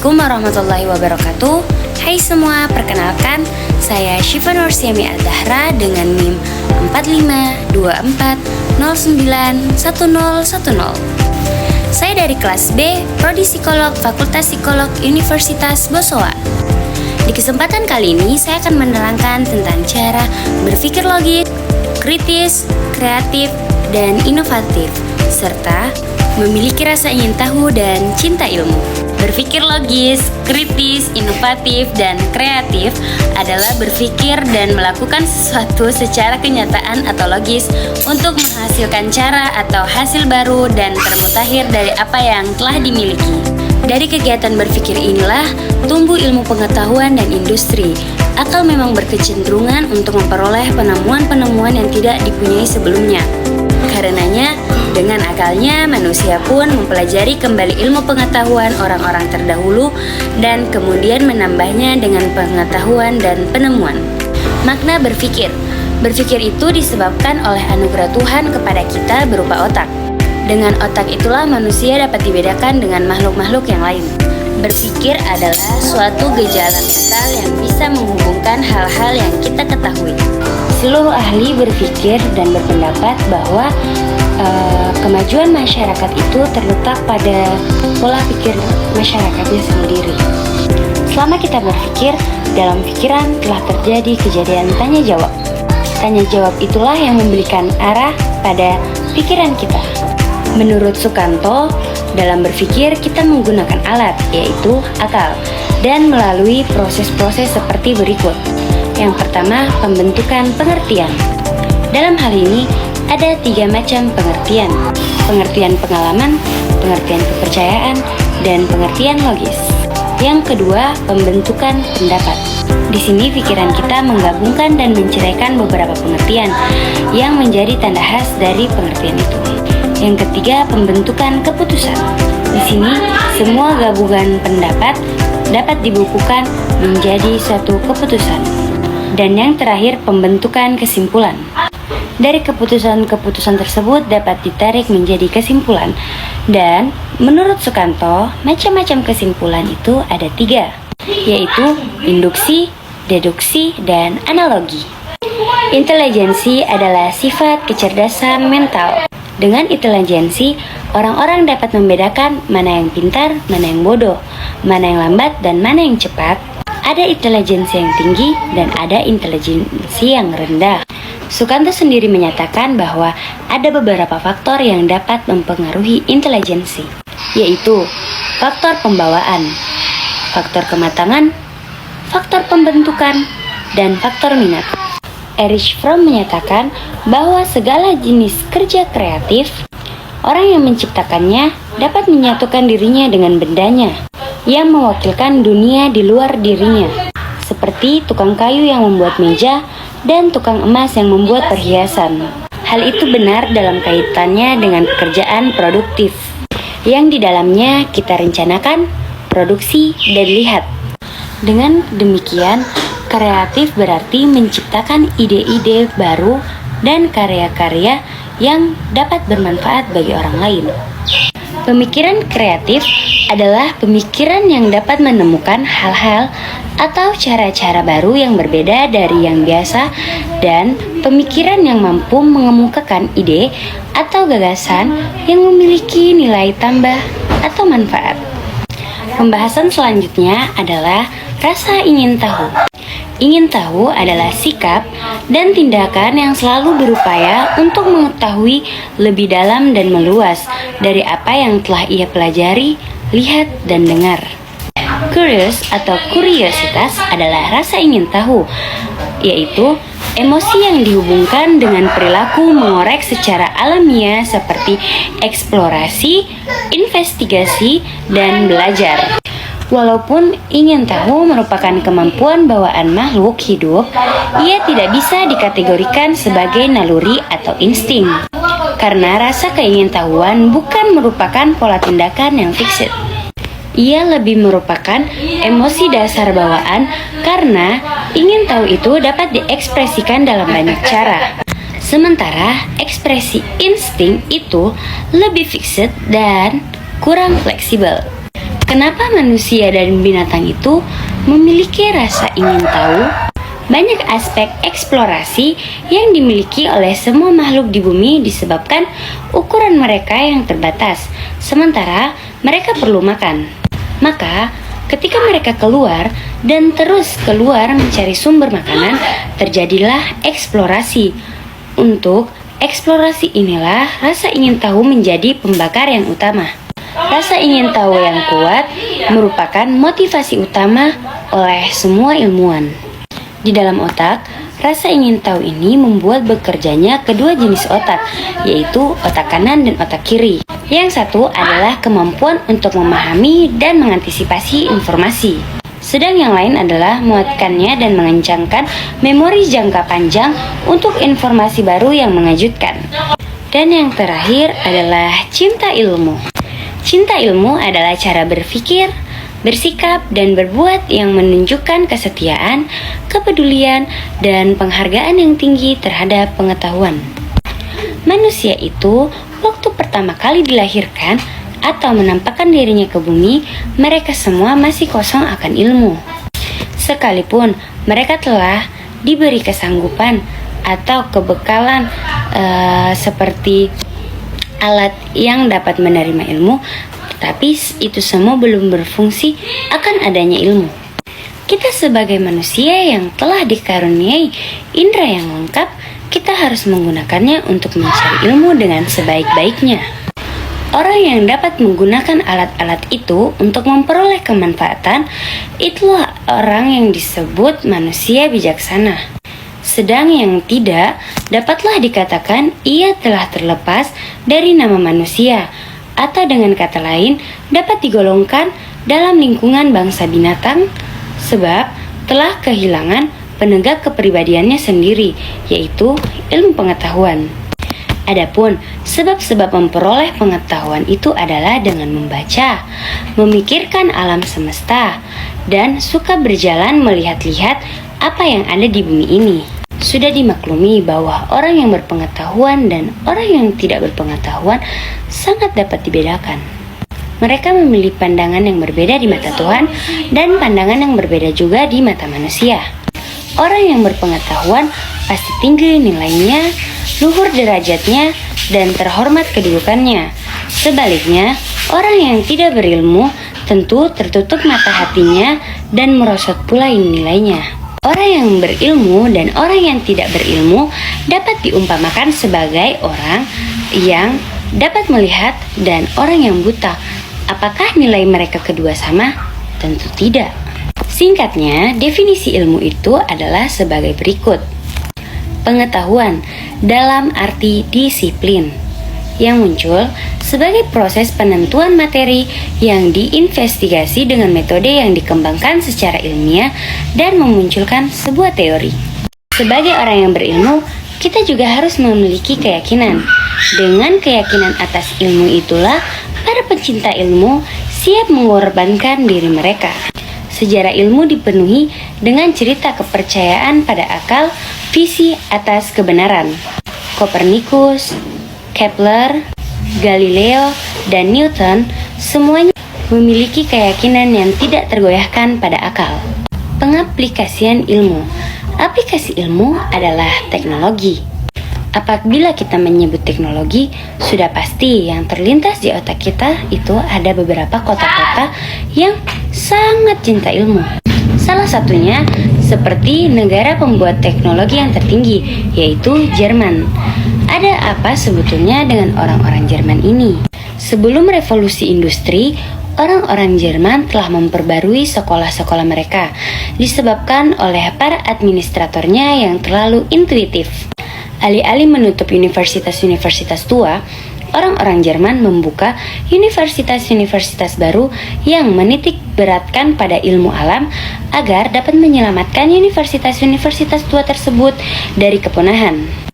Assalamualaikum warahmatullahi wabarakatuh. Hai semua, perkenalkan saya Syifa Nursiami Al-Dahra dengan NIM 4524091010. Saya dari kelas B, Prodi Psikolog Fakultas Psikolog Universitas Bosowa. Di kesempatan kali ini saya akan menerangkan tentang cara berpikir logis, kritis, kreatif, dan inovatif, serta memiliki rasa ingin tahu dan cinta ilmu. Berpikir logis, kritis, inovatif, dan kreatif adalah berpikir dan melakukan sesuatu secara kenyataan atau logis untuk menghasilkan cara atau hasil baru dan termutakhir dari apa yang telah dimiliki. Dari kegiatan berpikir inilah tumbuh ilmu pengetahuan dan industri. Akal memang berkecenderungan untuk memperoleh penemuan-penemuan yang tidak dipunyai sebelumnya. Karenanya, dengan akalnya manusia pun mempelajari kembali ilmu pengetahuan orang-orang terdahulu dan kemudian menambahnya dengan pengetahuan dan penemuan. Makna berpikir. Berpikir itu disebabkan oleh anugerah Tuhan kepada kita berupa otak. Dengan otak itulah manusia dapat dibedakan dengan makhluk-makhluk yang lain. Berpikir adalah suatu gejala mental yang bisa menghubungkan hal-hal yang kita ketahui. Seluruh ahli berpikir dan berpendapat bahwa kemajuan masyarakat itu terletak pada pola pikir masyarakatnya sendiri. Selama kita berpikir, dalam pikiran telah terjadi kejadian tanya jawab. Tanya jawab itulah yang memberikan arah pada pikiran kita. Menurut Sukanto, dalam berpikir kita menggunakan alat, yaitu akal, dan melalui proses-proses seperti berikut. Yang pertama, pembentukan pengertian. Dalam hal ini, ada 3 macam pengertian. Pengertian pengalaman, pengertian kepercayaan, dan pengertian logis. Yang kedua, pembentukan pendapat. Di sini pikiran kita menggabungkan dan menceraikan beberapa pengertian yang menjadi tanda khas dari pengertian itu. Yang ketiga, pembentukan keputusan. Di sini, semua gabungan pendapat dapat dibukukan menjadi suatu keputusan. Dan yang terakhir, pembentukan kesimpulan. Dari keputusan-keputusan tersebut dapat ditarik menjadi kesimpulan. Dan menurut Sukanto, macam-macam kesimpulan itu ada 3, yaitu induksi, deduksi, dan analogi. Intelijensi adalah sifat kecerdasan mental. Dengan intelijensi, orang-orang dapat membedakan mana yang pintar, mana yang bodoh, mana yang lambat, dan mana yang cepat. Ada intelijensi yang tinggi dan ada intelijensi yang rendah. Sukanto sendiri menyatakan bahwa ada beberapa faktor yang dapat mempengaruhi intelijensi, yaitu faktor pembawaan, faktor kematangan, faktor pembentukan, dan faktor minat. Erich Fromm menyatakan bahwa segala jenis kerja kreatif, orang yang menciptakannya dapat menyatukan dirinya dengan bendanya yang mewakilkan dunia di luar dirinya, seperti tukang kayu yang membuat meja dan tukang emas yang membuat perhiasan. Hal itu benar dalam kaitannya dengan pekerjaan produktif, yang di dalamnya kita rencanakan, produksi, dan lihat. Dengan demikian, kreatif berarti menciptakan ide-ide baru dan karya-karya yang dapat bermanfaat bagi orang lain. Pemikiran kreatif adalah pemikiran yang dapat menemukan hal-hal atau cara-cara baru yang berbeda dari yang biasa, dan pemikiran yang mampu mengemukakan ide atau gagasan yang memiliki nilai tambah atau manfaat. Pembahasan selanjutnya adalah rasa ingin tahu. Ingin tahu adalah sikap dan tindakan yang selalu berupaya untuk mengetahui lebih dalam dan meluas dari apa yang telah ia pelajari, lihat, dan dengar. Curious atau kuriositas adalah rasa ingin tahu, yaitu emosi yang dihubungkan dengan perilaku mengorek secara alamiah seperti eksplorasi, investigasi, dan belajar. Walaupun ingin tahu merupakan kemampuan bawaan makhluk hidup, ia tidak bisa dikategorikan sebagai naluri atau insting. Karena rasa keingintahuan bukan merupakan pola tindakan yang fixed. Ia lebih merupakan emosi dasar bawaan karena ingin tahu itu dapat diekspresikan dalam banyak cara. Sementara ekspresi insting itu lebih fixed dan kurang fleksibel. Kenapa manusia dan binatang itu memiliki rasa ingin tahu? Banyak aspek eksplorasi yang dimiliki oleh semua makhluk di bumi disebabkan ukuran mereka yang terbatas, sementara mereka perlu makan. Maka, ketika mereka keluar dan terus keluar mencari sumber makanan, terjadilah eksplorasi. Untuk eksplorasi inilah rasa ingin tahu menjadi pembakar yang utama. Rasa ingin tahu yang kuat merupakan motivasi utama oleh semua ilmuwan. Di dalam otak, rasa ingin tahu ini membuat bekerjanya kedua jenis otak, yaitu otak kanan dan otak kiri. Yang satu adalah kemampuan untuk memahami dan mengantisipasi informasi. Sedang yang lain adalah menguatkannya dan mengencangkan memori jangka panjang untuk informasi baru yang mengejutkan. Dan yang terakhir adalah cinta ilmu. Cinta ilmu adalah cara berpikir, bersikap, dan berbuat yang menunjukkan kesetiaan, kepedulian, dan penghargaan yang tinggi terhadap pengetahuan. Manusia itu, waktu pertama kali dilahirkan atau menampakkan dirinya ke bumi, mereka semua masih kosong akan ilmu. Sekalipun mereka telah diberi kesanggupan atau kebekalan seperti alat yang dapat menerima ilmu, tetapi itu semua belum berfungsi akan adanya ilmu. Kita sebagai manusia yang telah dikaruniai indera yang lengkap, kita harus menggunakannya untuk mencari ilmu dengan sebaik-baiknya. Orang yang dapat menggunakan alat-alat itu untuk memperoleh kemanfaatan, itulah orang yang disebut manusia bijaksana. Sedang yang tidak, dapatlah dikatakan ia telah terlepas dari nama manusia, atau dengan kata lain, dapat digolongkan dalam lingkungan bangsa binatang, sebab telah kehilangan penegak kepribadiannya sendiri, yaitu ilmu pengetahuan. Adapun sebab-sebab memperoleh pengetahuan itu adalah dengan membaca, memikirkan alam semesta, dan suka berjalan melihat-lihat apa yang ada di bumi ini. Sudah dimaklumi bahwa orang yang berpengetahuan dan orang yang tidak berpengetahuan sangat dapat dibedakan. Mereka memiliki pandangan yang berbeda di mata Tuhan dan pandangan yang berbeda juga di mata manusia. Orang yang berpengetahuan pasti tinggi nilainya, luhur derajatnya, dan terhormat kedudukannya. Sebaliknya, orang yang tidak berilmu tentu tertutup mata hatinya dan merosot pula nilainya. Orang yang berilmu dan orang yang tidak berilmu dapat diumpamakan sebagai orang yang dapat melihat dan orang yang buta. Apakah nilai mereka kedua sama? Tentu tidak. Singkatnya, definisi ilmu itu adalah sebagai berikut. Pengetahuan dalam arti disiplin yang muncul sebagai proses penentuan materi yang diinvestigasi dengan metode yang dikembangkan secara ilmiah dan memunculkan sebuah teori. Sebagai orang yang berilmu, kita juga harus memiliki keyakinan. Dengan keyakinan atas ilmu itulah, para pencinta ilmu siap mengorbankan diri mereka. Sejarah ilmu dipenuhi dengan cerita kepercayaan pada akal, visi atas kebenaran. Kopernikus, Kepler, Galileo, dan Newton semuanya memiliki keyakinan yang tidak tergoyahkan pada akal. Pengaplikasian ilmu. Aplikasi ilmu adalah teknologi. Apabila kita menyebut teknologi, sudah pasti yang terlintas di otak kita itu ada beberapa kota-kota yang sangat cinta ilmu. Salah satunya seperti negara pembuat teknologi yang tertinggi, yaitu Jerman. Ada apa sebetulnya dengan orang-orang Jerman ini? Sebelum revolusi industri, orang-orang Jerman telah memperbarui sekolah-sekolah mereka, disebabkan oleh para administratornya yang terlalu intuitif. Alih-alih menutup universitas-universitas tua, orang-orang Jerman membuka universitas-universitas baru yang menitik beratkan pada ilmu alam agar dapat menyelamatkan universitas-universitas tua tersebut dari kepunahan.